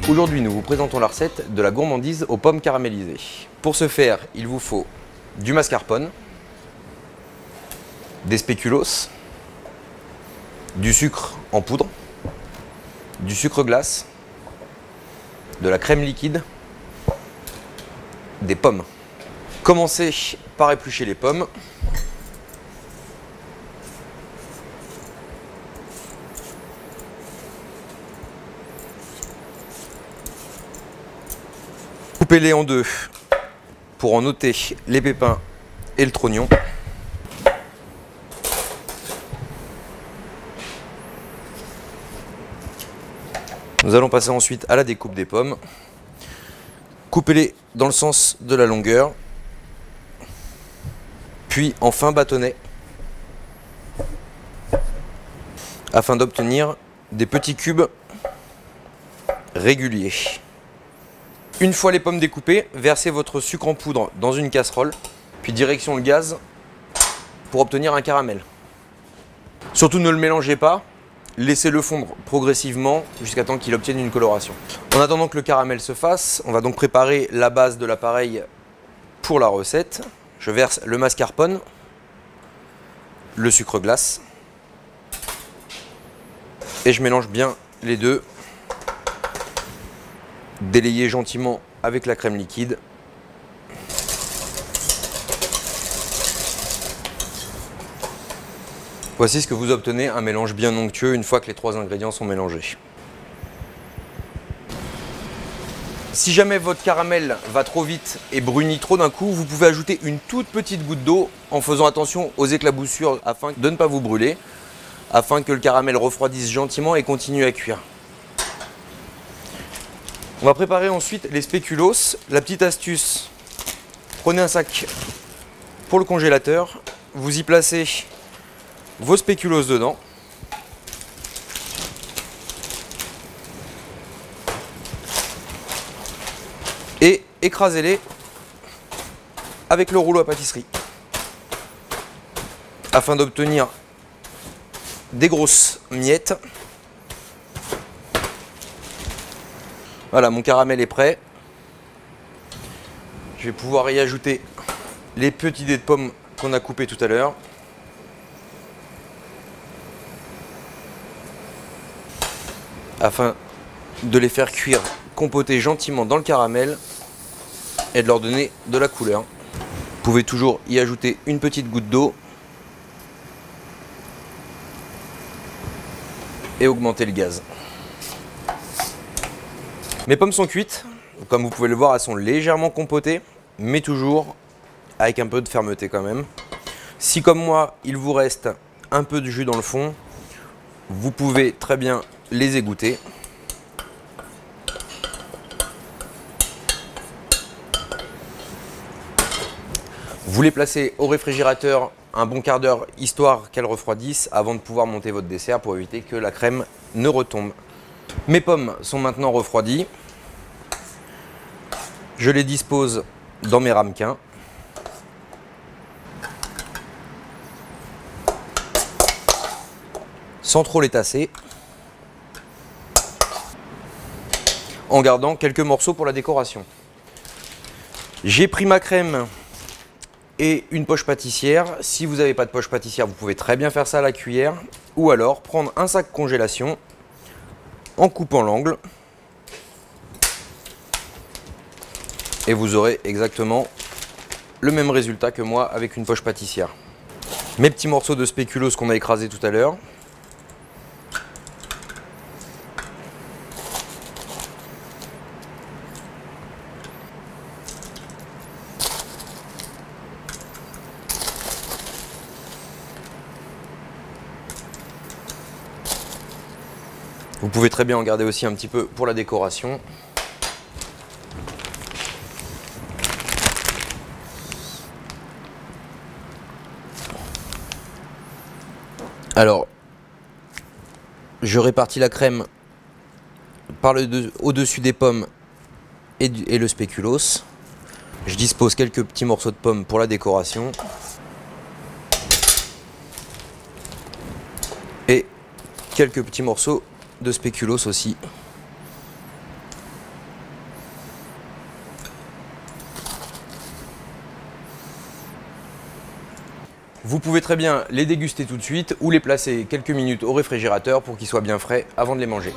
Aujourd'hui, nous vous présentons la recette de la gourmandise aux pommes caramélisées. Pour ce faire, il vous faut du mascarpone, des spéculoos, du sucre en poudre, du sucre glace, de la crème liquide, des pommes. Commencez par éplucher les pommes. Coupez-les en deux pour en ôter les pépins et le trognon. Nous allons passer ensuite à la découpe des pommes. Coupez-les dans le sens de la longueur, puis enfin bâtonnez afin d'obtenir des petits cubes réguliers. Une fois les pommes découpées, versez votre sucre en poudre dans une casserole, puis direction le gaz pour obtenir un caramel. Surtout ne le mélangez pas, laissez-le fondre progressivement jusqu'à temps qu'il obtienne une coloration. En attendant que le caramel se fasse, on va donc préparer la base de l'appareil pour la recette. Je verse le mascarpone, le sucre glace et je mélange bien les deux. Délayez gentiment avec la crème liquide. Voici ce que vous obtenez, un mélange bien onctueux une fois que les trois ingrédients sont mélangés. Si jamais votre caramel va trop vite et brunit trop d'un coup, vous pouvez ajouter une toute petite goutte d'eau en faisant attention aux éclaboussures afin de ne pas vous brûler, afin que le caramel refroidisse gentiment et continue à cuire. On va préparer ensuite les spéculoos. La petite astuce, prenez un sac pour le congélateur, vous y placez vos spéculoos dedans. Et écrasez-les avec le rouleau à pâtisserie afin d'obtenir des grosses miettes. Voilà, mon caramel est prêt. Je vais pouvoir y ajouter les petits dés de pommes qu'on a coupés tout à l'heure. Afin de les faire cuire, compoter gentiment dans le caramel et de leur donner de la couleur. Vous pouvez toujours y ajouter une petite goutte d'eau et augmenter le gaz. Mes pommes sont cuites, comme vous pouvez le voir, elles sont légèrement compotées, mais toujours avec un peu de fermeté quand même. Si comme moi, il vous reste un peu de jus dans le fond, vous pouvez très bien les égoutter. Vous les placez au réfrigérateur un bon quart d'heure, histoire qu'elles refroidissent avant de pouvoir monter votre dessert pour éviter que la crème ne retombe. Mes pommes sont maintenant refroidies. Je les dispose dans mes ramequins. Sans trop les tasser. En gardant quelques morceaux pour la décoration. J'ai pris ma crème et une poche pâtissière. Si vous n'avez pas de poche pâtissière, vous pouvez très bien faire ça à la cuillère. Ou alors prendre un sac congélation en coupant l'angle. Et vous aurez exactement le même résultat que moi avec une poche pâtissière. Mes petits morceaux de spéculoos qu'on a écrasés tout à l'heure. Vous pouvez très bien en garder aussi un petit peu pour la décoration. Alors, je répartis la crème au-dessus des pommes et le spéculoos. Je dispose quelques petits morceaux de pommes pour la décoration. Et quelques petits morceaux de spéculoos aussi. Vous pouvez très bien les déguster tout de suite ou les placer quelques minutes au réfrigérateur pour qu'ils soient bien frais avant de les manger.